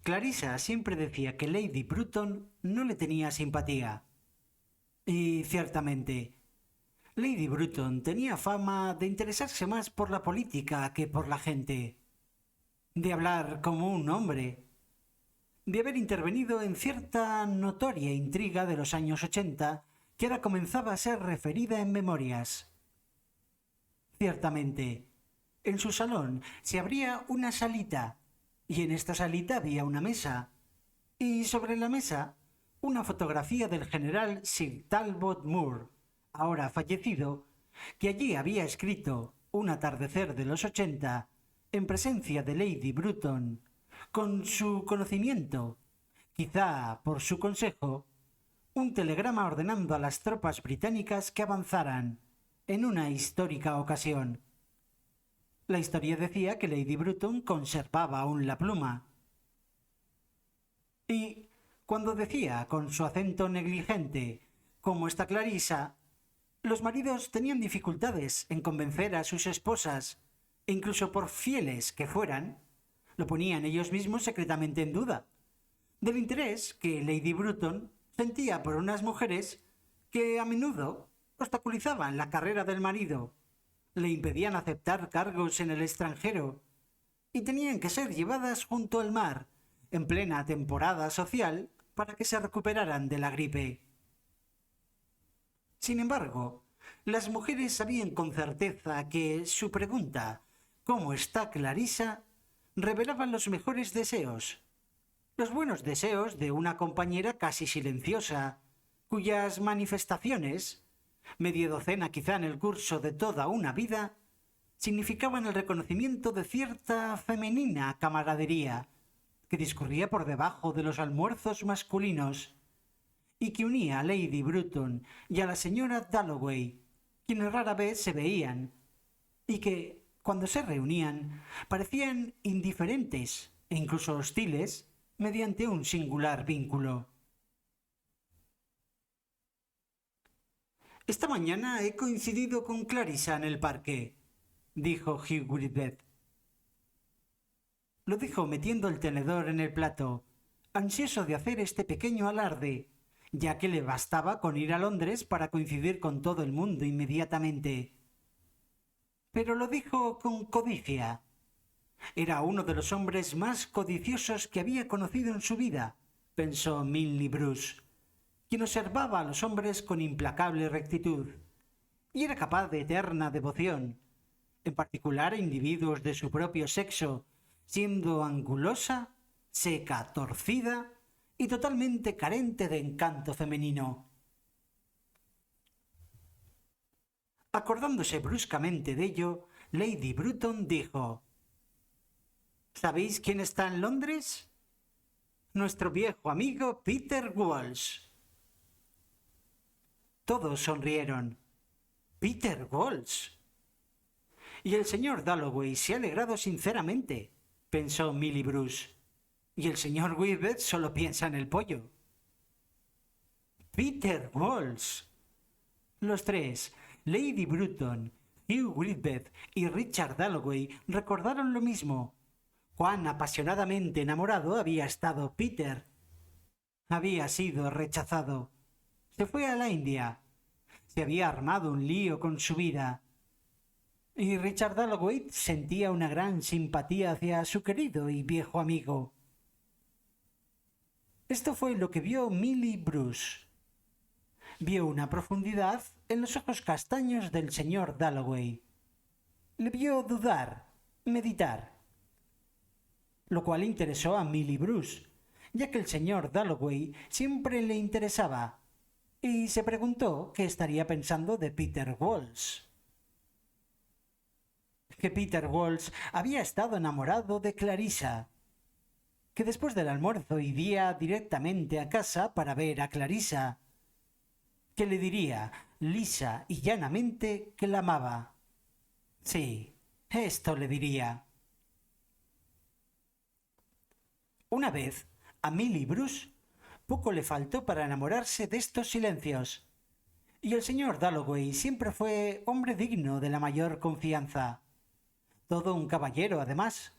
Clarissa siempre decía que Lady Bruton no le tenía simpatía. Y ciertamente, Lady Bruton tenía fama de interesarse más por la política que por la gente, de hablar como un hombre, de haber intervenido en cierta notoria intriga de los años 80 que ahora comenzaba a ser referida en memorias. Ciertamente, en su salón se abría una salita, y en esta salita había una mesa, y sobre la mesa una fotografía del general Sir Talbot Moore, ahora fallecido, que allí había escrito un atardecer de los 80 en presencia de Lady Bruton, con su conocimiento, quizá por su consejo, un telegrama ordenando a las tropas británicas que avanzaran en una histórica ocasión. La historia decía que Lady Bruton conservaba aún la pluma. Y cuando decía con su acento negligente, como está Clarissa, los maridos tenían dificultades en convencer a sus esposas, e incluso por fieles que fueran, lo ponían ellos mismos secretamente en duda, del interés que Lady Bruton sentía por unas mujeres que a menudo obstaculizaban la carrera del marido, le impedían aceptar cargos en el extranjero y tenían que ser llevadas junto al mar en plena temporada social para que se recuperaran de la gripe. Sin embargo, las mujeres sabían con certeza que su pregunta ¿cómo está Clarissa? Revelaba los mejores deseos, los buenos deseos de una compañera casi silenciosa, cuyas manifestaciones, media docena quizá en el curso de toda una vida, significaban el reconocimiento de cierta femenina camaradería que discurría por debajo de los almuerzos masculinos y que unía a Lady Bruton y a la señora Dalloway, quienes rara vez se veían, y que, cuando se reunían, parecían indiferentes e incluso hostiles mediante un singular vínculo. Esta mañana he coincidido con Clarissa en el parque, dijo Hugh Whitbread. Lo dijo metiendo el tenedor en el plato, ansioso de hacer este pequeño alarde, ya que le bastaba con ir a Londres para coincidir con todo el mundo inmediatamente. Pero lo dijo con codicia. Era uno de los hombres más codiciosos que había conocido en su vida, pensó Minley Bruce, quien observaba a los hombres con implacable rectitud, y era capaz de eterna devoción, en particular a individuos de su propio sexo, siendo angulosa, seca, torcida y totalmente carente de encanto femenino. Acordándose bruscamente de ello, Lady Bruton dijo: ¿Sabéis quién está en Londres? Nuestro viejo amigo Peter Walsh. Todos sonrieron. Peter Walsh. Y el señor Dalloway se ha alegrado sinceramente, pensó Millie Bruce. Y el señor Whitbread solo piensa en el pollo. Peter Walsh. Los tres, Lady Bruton, Hugh Whitbread y Richard Dalloway, recordaron lo mismo. Cuán apasionadamente enamorado había estado Peter. Había sido rechazado. Se fue a la India. Se había armado un lío con su vida. Y Richard Dalloway sentía una gran simpatía hacia su querido y viejo amigo. Esto fue lo que vio Millie Bruce. Vio una profundidad en los ojos castaños del señor Dalloway. Le vio dudar, meditar, lo cual interesó a Millie Bruce, ya que el señor Dalloway siempre le interesaba, y se preguntó qué estaría pensando de Peter Walsh. Que Peter Walsh había estado enamorado de Clarissa, que después del almuerzo iría directamente a casa para ver a Clarissa, que le diría lisa y llanamente que la amaba. Sí, esto le diría. Una vez, a Millie Bruce poco le faltó para enamorarse de estos silencios, y el señor Dalloway siempre fue hombre digno de la mayor confianza. Todo un caballero, además.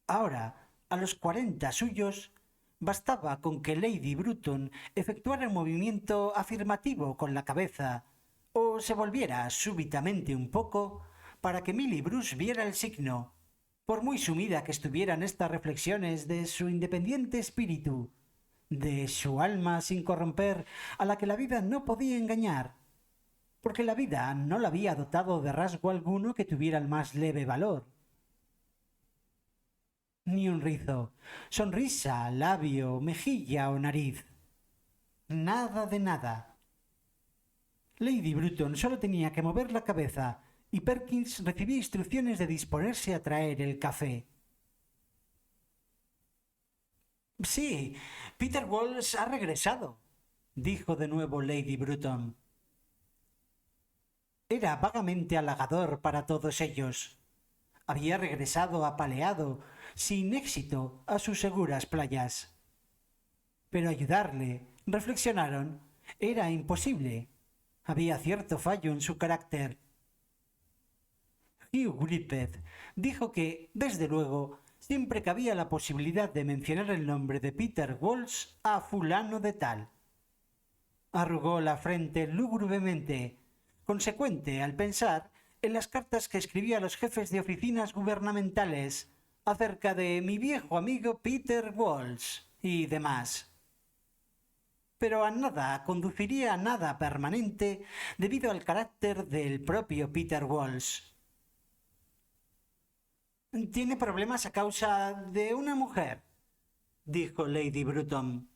Ahora, a los 40 suyos, bastaba con que Lady Bruton efectuara un movimiento afirmativo con la cabeza o se volviera súbitamente un poco para que Milly Bruce viera el signo, por muy sumida que estuvieran estas reflexiones de su independiente espíritu, de su alma sin corromper, a la que la vida no podía engañar, porque la vida no la había dotado de rasgo alguno que tuviera el más leve valor. Ni un rizo, sonrisa, labio, mejilla o nariz. Nada de nada. Lady Bruton solo tenía que mover la cabeza y Perkins recibía instrucciones de disponerse a traer el café. Sí, Peter Walsh ha regresado, dijo de nuevo Lady Bruton. Era vagamente halagador para todos ellos. Había regresado apaleado, sin éxito, a sus seguras playas. Pero ayudarle, reflexionaron, era imposible. Había cierto fallo en su carácter. Hugh Whitbread dijo que, desde luego, siempre que había la posibilidad de mencionar el nombre de Peter Walsh a fulano de tal. Arrugó la frente lúgubremente, consecuente al pensar en las cartas que escribía a los jefes de oficinas gubernamentales acerca de mi viejo amigo Peter Walsh y demás. Pero a nada conduciría a nada permanente debido al carácter del propio Peter Walsh. «Tiene problemas a causa de una mujer», dijo Lady Bruton.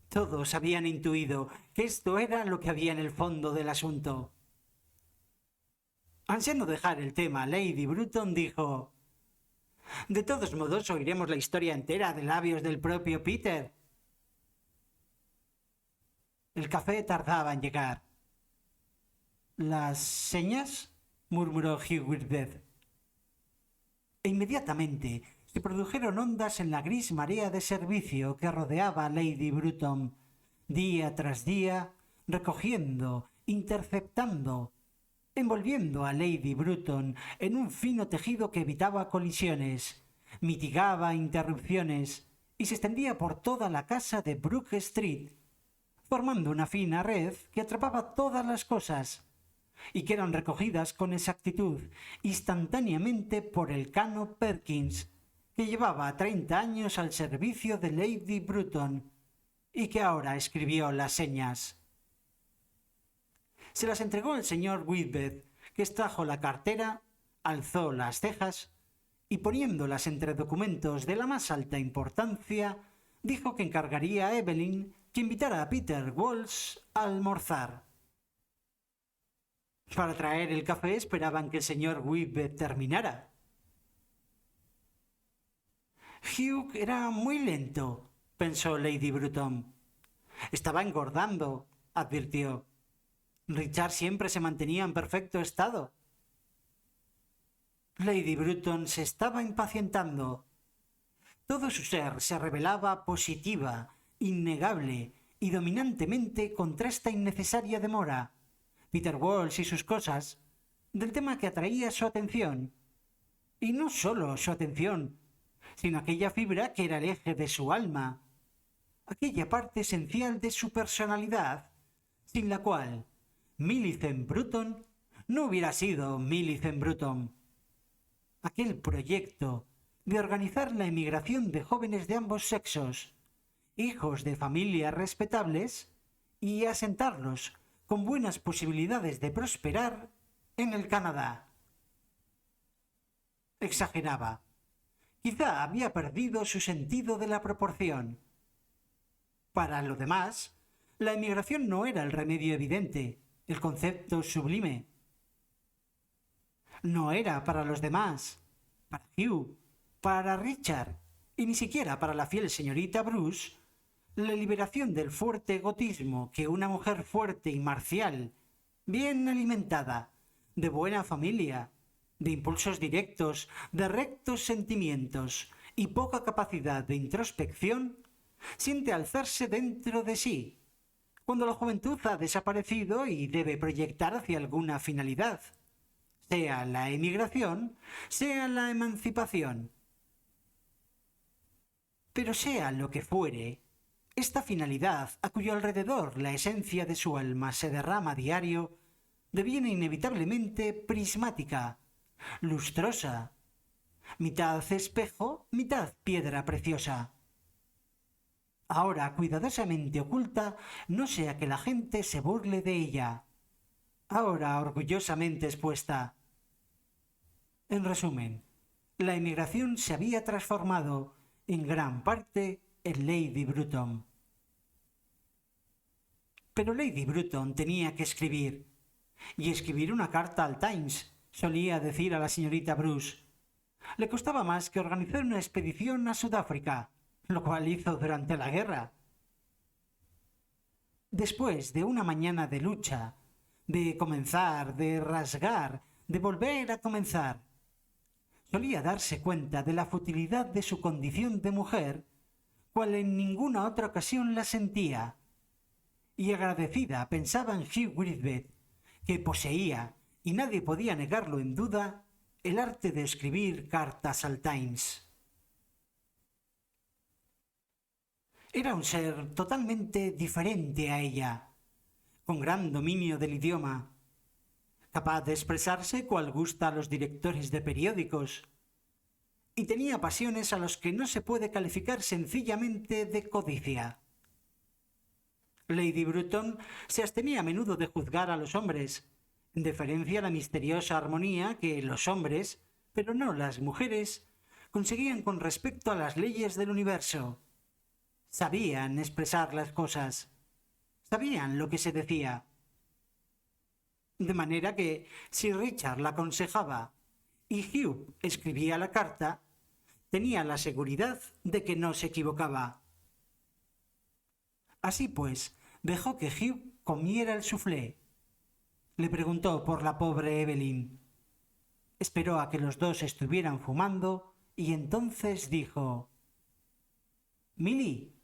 Todos habían intuido que esto era lo que había en el fondo del asunto. Ansiando dejar el tema, Lady Bruton dijo: «De todos modos, oiremos la historia entera de labios del propio Peter». El café tardaba en llegar. «¿Las señas?», murmuró Hugh Whitbread. E inmediatamente se produjeron ondas en la gris marea de servicio que rodeaba a Lady Bruton, día tras día, recogiendo, interceptando, envolviendo a Lady Bruton en un fino tejido que evitaba colisiones, mitigaba interrupciones y se extendía por toda la casa de Brook Street, formando una fina red que atrapaba todas las cosas y que eran recogidas con exactitud instantáneamente por el cano Perkins, que llevaba 30 años al servicio de Lady Bruton y que ahora escribió las señas. Se las entregó el señor Whitbread, que extrajo la cartera, alzó las cejas y poniéndolas entre documentos de la más alta importancia, dijo que encargaría a Evelyn que invitara a Peter Walsh a almorzar. Para traer el café esperaban que el señor Whitbread terminara. Hugh era muy lento, pensó Lady Bruton. Estaba engordando, advirtió. Richard siempre se mantenía en perfecto estado. Lady Bruton se estaba impacientando. Todo su ser se revelaba positiva, innegable y dominantemente contra esta innecesaria demora. Peter Walsh y sus cosas, del tema que atraía su atención. Y no sólo su atención, sino aquella fibra que era el eje de su alma, aquella parte esencial de su personalidad, sin la cual Millicent Bruton no hubiera sido Millicent Bruton. Aquel proyecto de organizar la emigración de jóvenes de ambos sexos, hijos de familias respetables, y asentarlos con buenas posibilidades de prosperar en el Canadá. Exageraba. Quizá había perdido su sentido de la proporción. Para lo demás, la emigración no era el remedio evidente, el concepto sublime. No era para los demás, para Hugh, para Richard, y ni siquiera para la fiel señorita Bruce, la liberación del fuerte egotismo que una mujer fuerte y marcial, bien alimentada, de buena familia, de impulsos directos, de rectos sentimientos y poca capacidad de introspección, siente alzarse dentro de sí, cuando la juventud ha desaparecido y debe proyectar hacia alguna finalidad, sea la emigración, sea la emancipación. Pero sea lo que fuere, esta finalidad, a cuyo alrededor la esencia de su alma se derrama a diario, deviene inevitablemente prismática, lustrosa, mitad espejo, mitad piedra preciosa. Ahora cuidadosamente oculta, no sea que la gente se burle de ella. Ahora orgullosamente expuesta. En resumen, la emigración se había transformado en gran parte en Lady Bruton. Pero Lady Bruton tenía que escribir, y escribir una carta al Times, solía decir a la señorita Bruce. Le costaba más que organizar una expedición a Sudáfrica, lo cual hizo durante la guerra. Después de una mañana de lucha, de comenzar, de rasgar, de volver a comenzar, solía darse cuenta de la futilidad de su condición de mujer, cual en ninguna otra ocasión la sentía, y agradecida pensaba en Hugh Whitbread, que poseía, y nadie podía negarlo en duda, el arte de escribir cartas al Times. Era un ser totalmente diferente a ella, con gran dominio del idioma, capaz de expresarse cual gusta a los directores de periódicos, y tenía pasiones a los que no se puede calificar sencillamente de codicia. Lady Bruton se abstenía a menudo de juzgar a los hombres, en deferencia a la misteriosa armonía que los hombres, pero no las mujeres, conseguían con respecto a las leyes del universo. Sabían expresar las cosas, sabían lo que se decía. De manera que, si Richard la aconsejaba y Hugh escribía la carta, tenía la seguridad de que no se equivocaba. Así pues, dejó que Hugh comiera el soufflé. Le preguntó por la pobre Evelyn. Esperó a que los dos estuvieran fumando y entonces dijo: «Milly,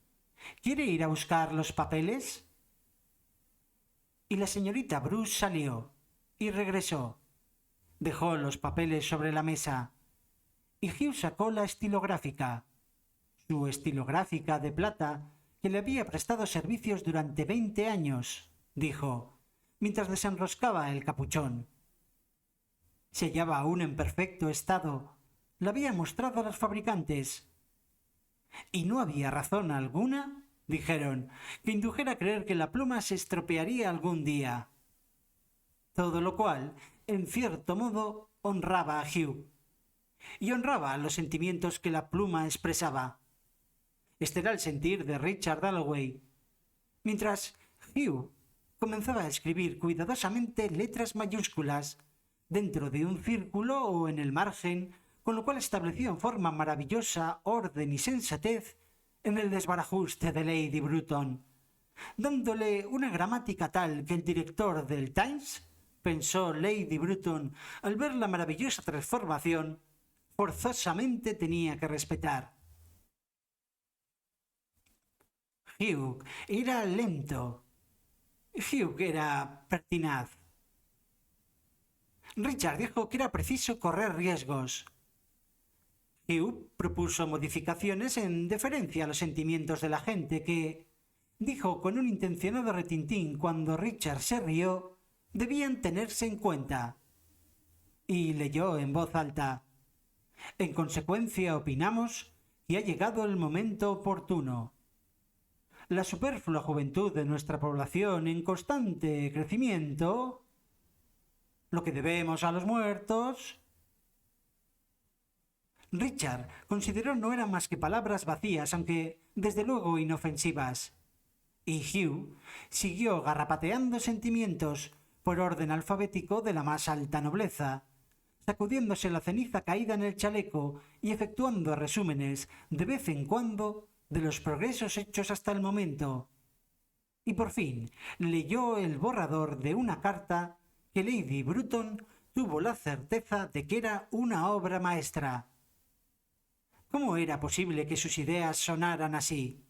¿quiere ir a buscar los papeles?» Y la señorita Bruce salió y regresó. Dejó los papeles sobre la mesa y Hugh sacó la estilográfica, su estilográfica de plata, que le había prestado servicios durante 20 años, dijo, mientras desenroscaba el capuchón. Se hallaba aún en perfecto estado. La había mostrado a los fabricantes. Y no había razón alguna, dijeron, que indujera a creer que la pluma se estropearía algún día. Todo lo cual, en cierto modo, honraba a Hugh. Y honraba los sentimientos que la pluma expresaba. Este era el sentir de Richard Dalloway. Mientras Hugh comenzaba a escribir cuidadosamente letras mayúsculas dentro de un círculo o en el margen, con lo cual estableció en forma maravillosa orden y sensatez en el desbarajuste de Lady Bruton, dándole una gramática tal que el director del Times, pensó Lady Bruton, al ver la maravillosa transformación, forzosamente tenía que respetar. Hugh era lento. Hugh era pertinaz. Richard dijo que era preciso correr riesgos. Hugh propuso modificaciones en deferencia a los sentimientos de la gente que, dijo con un intencionado retintín cuando Richard se rió, debían tenerse en cuenta. Y leyó en voz alta: «En consecuencia opinamos que ha llegado el momento oportuno. La superflua juventud de nuestra población en constante crecimiento, lo que debemos a los muertos». Richard consideró no eran más que palabras vacías, aunque desde luego inofensivas. Y Hugh siguió garrapateando sentimientos por orden alfabético de la más alta nobleza, sacudiéndose la ceniza caída en el chaleco y efectuando resúmenes de vez en cuando de los progresos hechos hasta el momento. Y por fin leyó el borrador de una carta que Lady Bruton tuvo la certeza de que era una obra maestra. ¿Cómo era posible que sus ideas sonaran así?